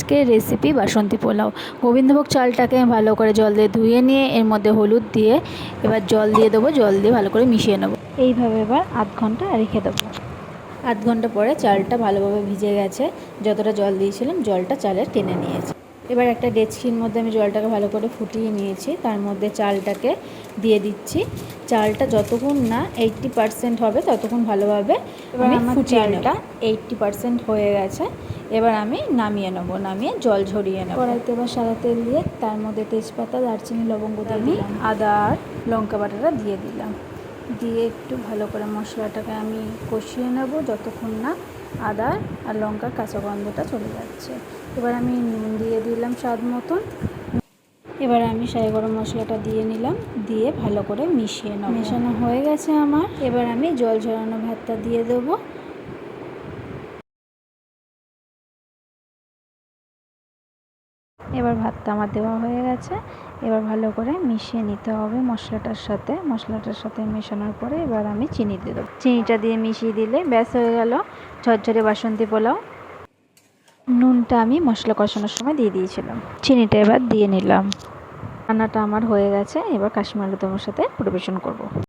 আজকের রেসিপি বাসন্তী পোলাও। গোবিন্দভোগ চালটাকে ভালো করে জল দিয়ে ধুয়ে নিয়ে এর মধ্যে হলুদ দিয়ে এবার জল দিয়ে দেবো, জল দিয়ে ভালো করে মিশিয়ে নেবো। এইভাবে এবার আধ ঘন্টা রেখে দেবো। আধ ঘন্টা পরে চালটা ভালোভাবে ভিজে গেছে, যতটা জল দিয়েছিলাম জলটা চালের টেনে নিয়েছে। এবার একটা ডেচকির মধ্যে আমি জলটাকে ভালো করে ফুটিয়ে নিয়েছি, তার মধ্যে চালটাকে দিয়ে দিচ্ছি। চালটা যতক্ষণ না 80% হবে ততক্ষণ ভালোভাবে এবার আমার চালটা 80% হয়ে গেছে। এবার আমি নামিয়ে নেবো, নামিয়ে জল ঝরিয়ে নেবো। কড়াইতে এবার সাদা তেল দিয়ে তার মধ্যে তেজপাতা, দারচিনি, লবঙ্গ দিয়ে দিলাম, আদা আর লঙ্কা বাটাটা দিয়ে দিলাম। দিয়ে একটু ভালো করে মশলাটাকে আমি কষিয়ে নেব যতক্ষণ না আদা আর লঙ্কার কাঁচা গন্ধটা চলে যাচ্ছে। এবার আমি নুন দিয়ে দিলাম স্বাদ মতন। এবার আমি সাই গরম মশলাটা দিয়ে নিলাম, দিয়ে ভালো করে মিশিয়ে নেব। মেশানো হয়ে গেছে আমার। এবার আমি জল ঝরানো ভাতটা দিয়ে দেবো। এবার ভাতটা আমার দেওয়া হয়ে গেছে। এবার ভালো করে মিশিয়ে নিতে হবে মশলাটার সাথে মেশানোর পরে এবার আমি চিনি দিয়ে দেবো। চিনিটা দিয়ে মিশিয়ে দিলে ব্যাস হয়ে গেল ঝরঝরে বাসন্তী পোলাও। নুনটা আমি মশলা কষানোর সময় দিয়ে দিয়েছিলাম, চিনিটা এবার দিয়ে নিলাম। রান্নাটা আমার হয়ে গেছে। এবার কাশ্মীরি আলু দমের সাথে পরিবেশন করব।